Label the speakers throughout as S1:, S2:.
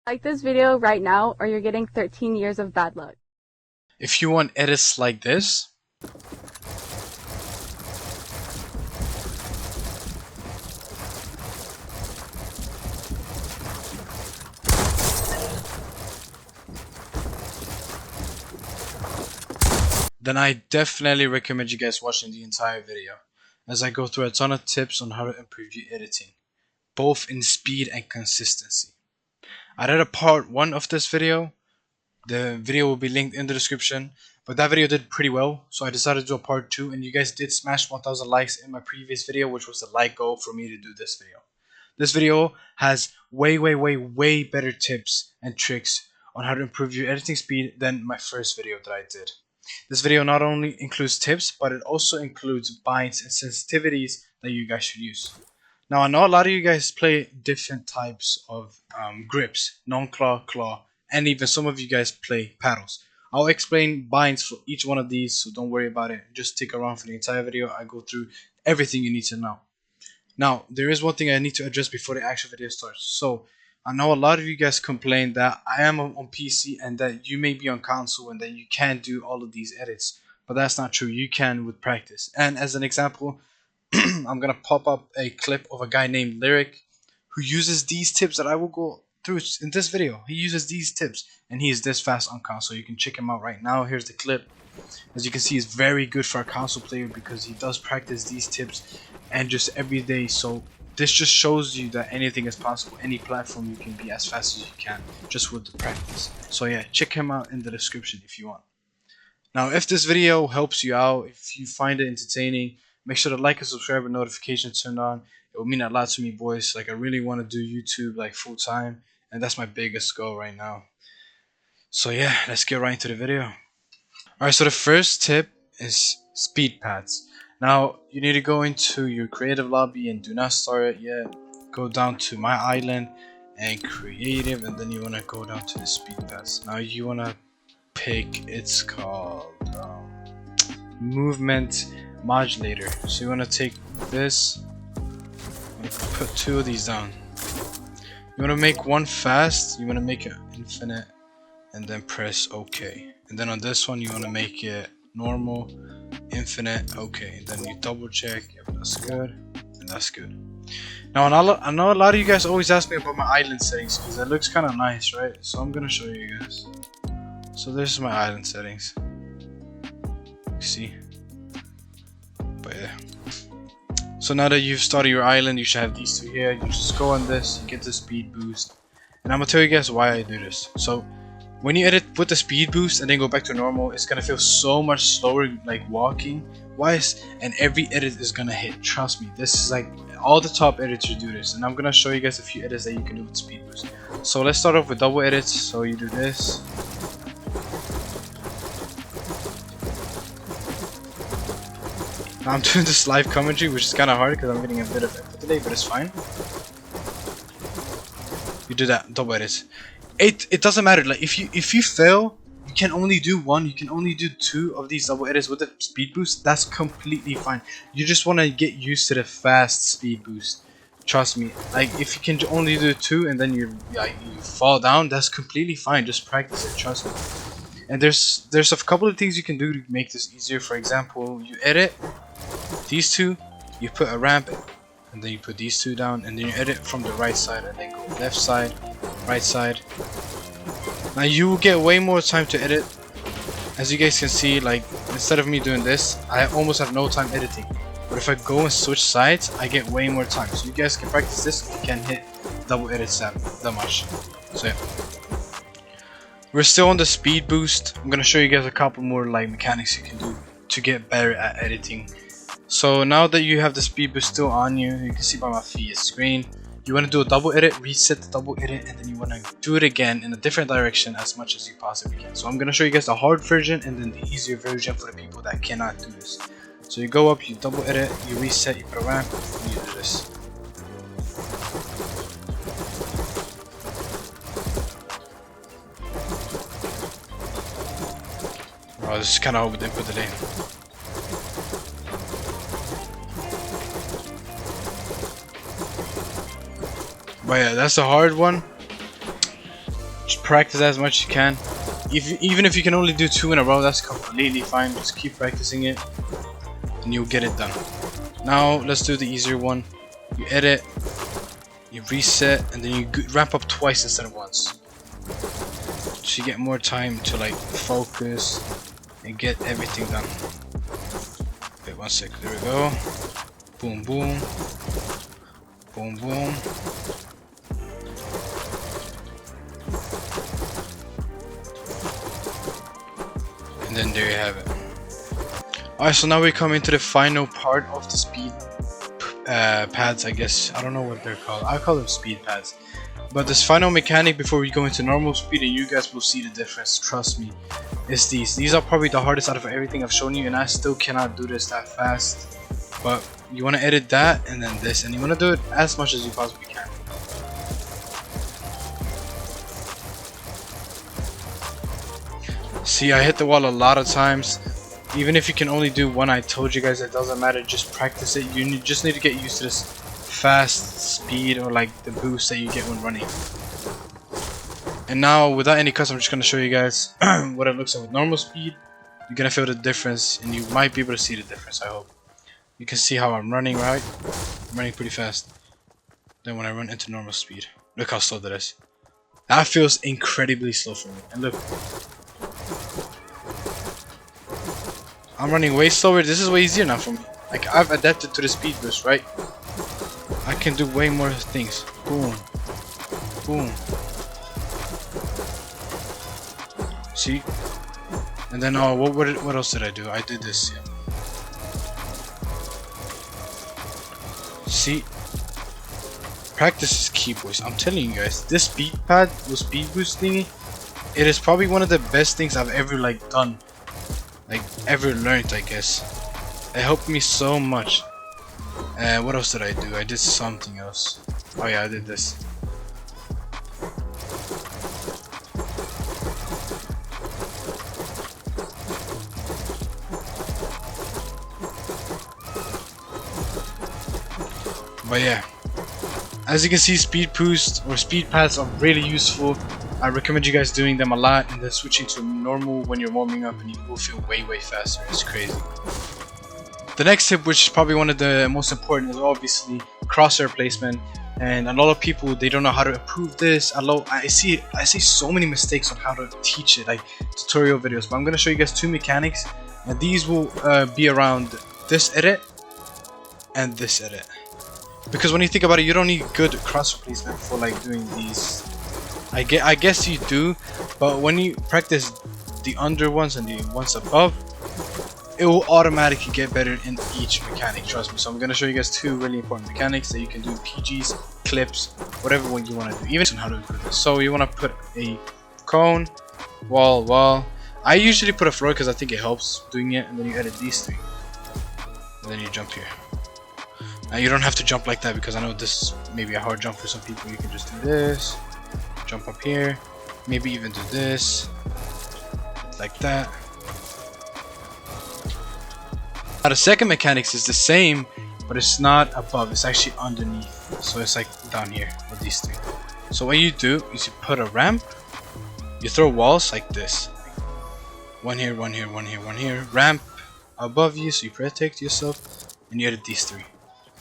S1: Like this video right now or you're getting 13 years of bad luck.
S2: If you want edits like this, then I definitely recommend you guys watching the entire video, as I go through a ton of tips on how to improve your editing, both in speed and consistency. I did a part 1 of this video. The video will be linked in the description, but that video did pretty well, so I decided to do a part 2, and you guys did smash 1000 likes in my previous video, which was the like goal for me to do this video. This video has way better tips and tricks on how to improve your editing speed than my first video that I did. This video not only includes tips, but it also includes binds and sensitivities that you guys should use. Now, I know a lot of you guys play different types of grips, non-claw, claw, and even some of you guys play paddles. I'll explain binds for each one of these, so don't worry about it. Just stick around for the entire video. I go through everything you need to know. Now, there is one thing I need to address before the actual video starts. So, I know a lot of you guys complain that I am on PC and that you may be on console and that you can't do all of these edits. But that's not true. You can with practice. And as an example, I'm going to pop up a clip of a guy named Lyric who uses these tips that I will go through in this video. He uses these tips and he is this fast on console. You can check him out right now. Here's the clip. As you can see, he's very good for a console player because he does practice these tips and just every day. So this just shows you that anything is possible. Any platform you can be as fast as you can just with the practice. So yeah, check him out in the description if you want. Now, if this video helps you out, if you find it entertaining, make sure to like and subscribe with notifications turned on. It will mean a lot to me, boys. Like, I really want to do YouTube like full time, and that's my biggest goal right now. So yeah, let's get right into the video. Alright, so the first tip is speed pads. Now, you need to go into your creative lobby and do not start it yet. Go down to my island and creative, and then you want to go down to the speed pads. Now, you want to pick, it's called movement modulator. So you want to take this and put 2 of these down. You want to make one fast, you want to make it infinite, and then press OK. And then on this one you want to make it normal, infinite, OK. And then you double check, yep, that's good, and that's good. Now, I know a lot of you guys always ask me about my island settings because it looks kind of nice, right? So I'm gonna show you guys. So this is my island settings. You see? But yeah. So now that you've started your island, you should have these 2 here. You just go on this, you get the speed boost. And I'm gonna tell you guys why I do this. So when you edit with the speed boost and then go back to normal, it's gonna feel so much slower, like walking wise, and every edit is gonna hit. Trust me, this is like all the top editors do this, and I'm gonna show you guys a few edits that you can do with speed boost. So let's start off with double edits. So you do this. Now I'm doing this live commentary, which is kind of hard because I'm getting a bit of echo today, but it's fine. You do that double edits. It doesn't matter. Like if you fail, you can only do 1. You can only do 2 of these double edits with the speed boost. That's completely fine. You just want to get used to the fast speed boost. Trust me. Like if you can only do 2 and then you fall down, that's completely fine. Just practice it. Trust me. And there's a couple of things you can do to make this easier. For example, you edit these 2, you put a ramp, and then you put these 2 down, and then you edit from the right side, and then go left side, right side. Now you will get way more time to edit. As you guys can see, like instead of me doing this, I almost have no time editing. But if I go and switch sides, I get way more time. So you guys can practice this if you can hit double edits that much. So yeah. We're still on the speed boost. I'm gonna show you guys a couple more like mechanics you can do to get better at editing. So now that you have the speed boost still on you, you can see by my feet screen. You want to do a double edit, reset the double edit, and then you want to do it again in a different direction as much as you possibly can. So I'm gonna show you guys the hard version and then the easier version for the people that cannot do this. So you go up, you double edit, you reset, you put a ramp, and you do this. Oh, this is kind of hard with input delay. But yeah, that's a hard one. Just practice as much as you can. Even if you can only do 2 in a row, that's completely fine. Just keep practicing it and you'll get it done. Now let's do the easier one. You edit, you reset, and then you ramp up twice instead of once. So you get more time to like focus and get everything done. Wait 1 sec, there we go. Boom boom. Boom boom. And then there you have it. Alright, so now we come into the final part of the speed pads, I guess. I don't know what they're called. I call them speed pads. But this final mechanic before we go into normal speed, and you guys will see the difference, trust me, is these. These are probably the hardest out of everything I've shown you, and I still cannot do this that fast. But you want to edit that and then this, and you want to do it as much as you possibly can. See, I hit the wall a lot of times. Even if you can only do one, I told you guys it doesn't matter, just practice it. You just need to get used to this fast speed, or like the boost that you get when running. And now without any cuts, I'm just going to show you guys what it looks like with normal speed. You're going to feel the difference, and you might be able to see the difference, I hope. You can see how I'm running, right? I'm running pretty fast. Then when I run into normal speed, look how slow that is. That feels incredibly slow for me. And look, I'm running way slower. This is way easier now for me. Like, I've adapted to the speed boost, right? I can do way more things. Boom. Boom. See? And then, oh, what else did I do? I did this, yeah. See? Practice is key, boys. I'm telling you guys. This speed pad, the speed boost thingy, it is probably one of the best things I've ever, like, done. Like, ever learned, I guess. It helped me so much. What else did I do? I did something else. Oh yeah, I did this. But yeah, as you can see, speed boost or speed pads are really useful. I recommend you guys doing them a lot, and then switching to normal when you're warming up, and you will feel way faster. It's crazy. The next tip, which is probably one of the most important, is obviously crosshair placement. And a lot of people, they don't know how to improve this. I see so many mistakes on how to teach it, like tutorial videos. But I'm gonna show you guys 2 mechanics, and these will be around this edit and this edit. Because when you think about it, you don't need good crosshair placement for like doing these. I guess you do, but when you practice the under ones and the ones above, it will automatically get better in each mechanic, trust me. So I'm gonna show you guys 2 really important mechanics that you can do in PGs, clips, whatever one you want to do, even how to improve this. So you want to put a cone, wall. I usually put a floor because I think it helps doing it, and then you edit these 3, and then you jump here. Now you don't have to jump like that, because I know this is maybe a hard jump for some people. You can just do this, jump up here, maybe even do this, like that. Now the second mechanics is the same, but it's not above, it's actually underneath. So it's like down here with these 3. So what you do is you put a ramp, you throw walls like this. One here, one here, one here, one here. Ramp above you so you protect yourself, and you edit these 3.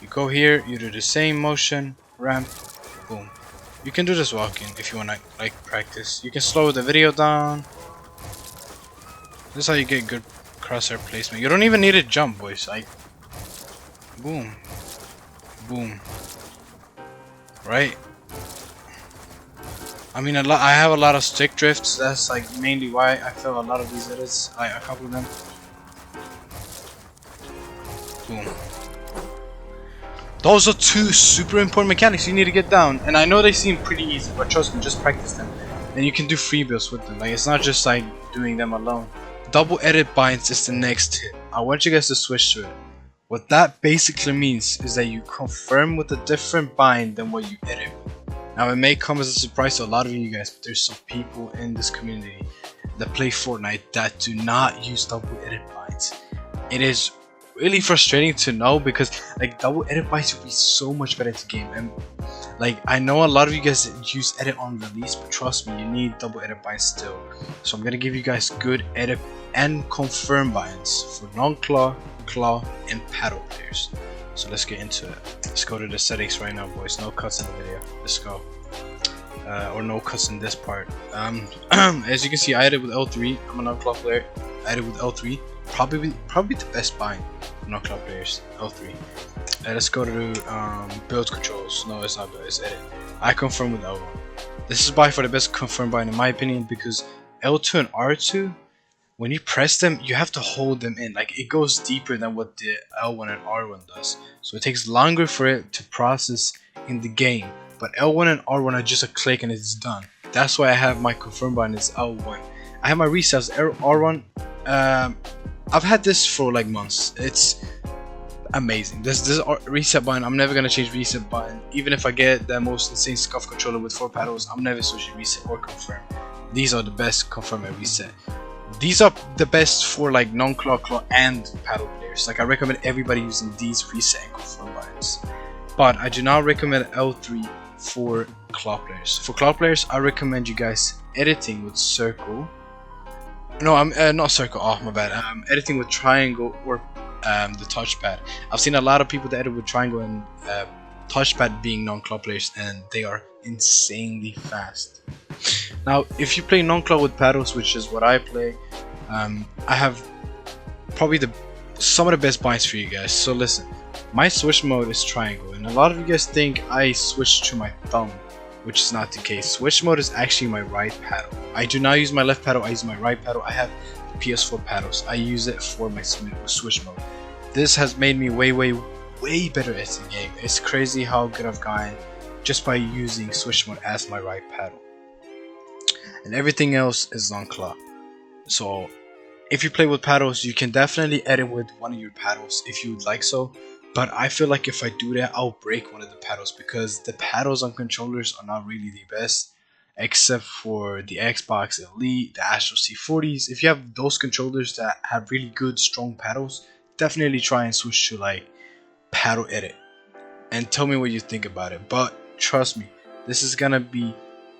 S2: You go here, you do the same motion, ramp, boom. You can do this walking if you want to like practice. You can slow the video down. This is how you get good crosshair placement. You don't even need to jump, boys. Like, boom, boom, right? I mean, I have a lot of stick drifts. That's like mainly why I fail a lot of these edits. A couple of them. Boom. Those are 2 super important mechanics you need to get down. And I know they seem pretty easy, but trust me, just practice them. And you can do free builds with them. Like, it's not just like doing them alone. Double edit binds is the next tip. I want you guys to switch to it. What that basically means is that you confirm with a different bind than what you edit. Now it may come as a surprise to a lot of you guys, but there's some people in this community that play Fortnite that do not use double edit binds. It is really frustrating to know, because like double edit binds would be so much better to game, and Like, I know a lot of you guys use edit on release, but trust me, you need double edit binds still. So I'm gonna give you guys good edit and confirm binds for non-claw, claw, and paddle players. So let's get into it. Let's go to the settings right now, boys. No cuts in the video. Let's go. Or no cuts in this part. As you can see, I edit with L3. I'm a non-claw player. I edit with L3. Probably the best bind for non-claw players. L3. Let's go to build controls. No, it's not build. It's edit. I confirm with L1. This is by far the best confirm bind in my opinion, because L2 and R2, when you press them, you have to hold them in. Like, it goes deeper than what the L1 and R1 does. So it takes longer for it to process in the game. But L1 and R1 are just a click and it's done. That's why I have my confirm bind is L1. I have my resets R1. I've had this for like months. It's amazing. This reset bind, I'm never gonna change reset bind. Even if I get the most insane scuff controller with 4 paddles, I'm never switching reset or confirm. These are the best confirm and reset. These are the best for like non-claw, claw, and paddle players. Like, I recommend everybody using these reset and confirm binds. But I do not recommend L3 for claw players. For claw players, I recommend you guys editing with circle. No, I'm not circle. Oh, my bad. Editing with triangle or the touchpad. I've seen a lot of people that edit with triangle and touchpad being non-claw players, and they are insanely fast. Now, if you play non-claw with paddles, which is what I play, I have probably some of the best binds for you guys. So listen, my switch mode is triangle, and a lot of you guys think I switch to my thumb, which is not the case. Switch mode is actually my right paddle. I do not use my left paddle, I use my right paddle. I have PS4 paddles. I use it for my switch mode. This has made me way better at the game. It's crazy how good I've gotten just by using switch mode as my right paddle. And everything else is on claw. So if you play with paddles, you can definitely edit with one of your paddles if you would like so. But I feel like if I do that, I'll break one of the paddles, because the paddles on controllers are not really the best, except for the Xbox Elite, the Astro C40s. If you have those controllers that have really good strong paddles, definitely try and switch to like paddle edit and tell me what you think about it. But trust me, this is gonna be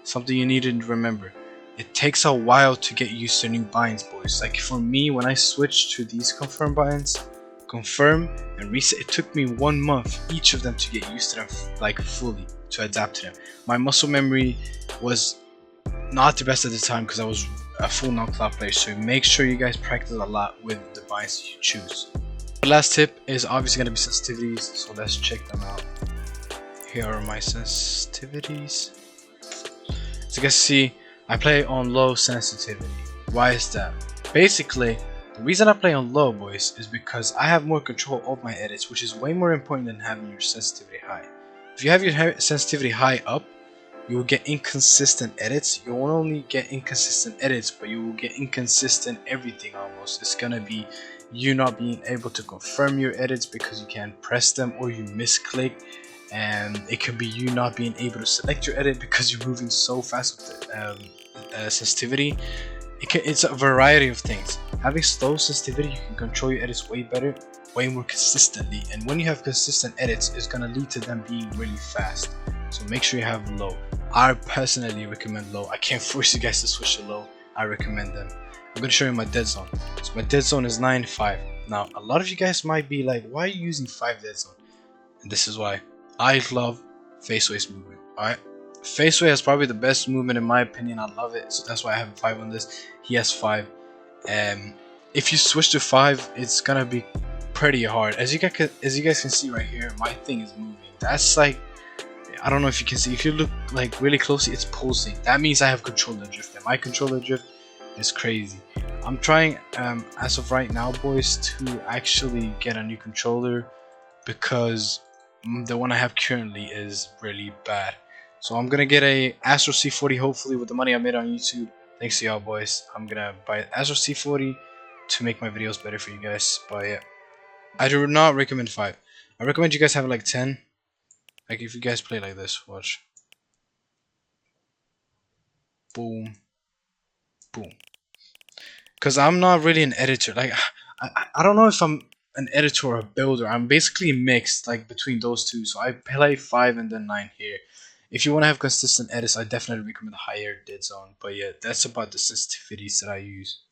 S2: something you need to remember. It takes a while to get used to new binds, boys. Like for me, when I switched to these confirm binds, confirm and reset, it took me 1 month each of them to get used to them, like fully, to adapt to them. My muscle memory was not the best at the time because I was a full non-claw player, so make sure you guys practice a lot with the binds you choose. The last tip is obviously going to be sensitivities, so let's check them out. Here are my sensitivities. As you guys see, I play on low sensitivity. Why is that? Basically, the reason I play on low, boys, is because I have more control of my edits, which is way more important than having your sensitivity high. If you have your sensitivity high up, you will get inconsistent edits. You won't only get inconsistent edits, but you will get inconsistent everything almost. It's gonna be you not being able to confirm your edits because you can't press them or you misclick, and it could be you not being able to select your edit because you're moving so fast with the sensitivity. It's a variety of things. Having slow sensitivity, you can control your edits way better, way more consistently, and when you have consistent edits, it's gonna lead to them being really fast. So make sure you have low. I personally recommend low. I can't force you guys to switch to low. I recommend them. I'm gonna show you my dead zone. So my dead zone is 9.5. Now a lot of you guys might be like, why are you using 5 dead zone? And this is why. I love Faceway's movement. Alright, Faceway has probably the best movement in my opinion. I love it, so that's why I have 5 on this. He has 5. If you switch to 5, it's gonna be pretty hard. As you guys can see right here, my thing is moving. That's like, I don't know if you can see. If you look like really closely, it's pulsing. That means I have controller drift, and my controller drift is crazy. I'm trying as of right now, boys, to actually get a new controller because the one I have currently is really bad. So I'm gonna get a Astro C40 hopefully with the money I made on YouTube. Thanks to y'all, boys. I'm gonna buy an Astro C40 to make my videos better for you guys. But yeah, I do not recommend 5. I recommend you guys have like 10. Like if you guys play like this, watch. Boom, boom. Because I'm not really an editor. Like I don't know if I'm an editor or a builder. I'm basically mixed like between those two. So I play 5 and then 9 here. If you want to have consistent edits, I definitely recommend higher dead zone. But yeah, that's about the sensitivities that I use.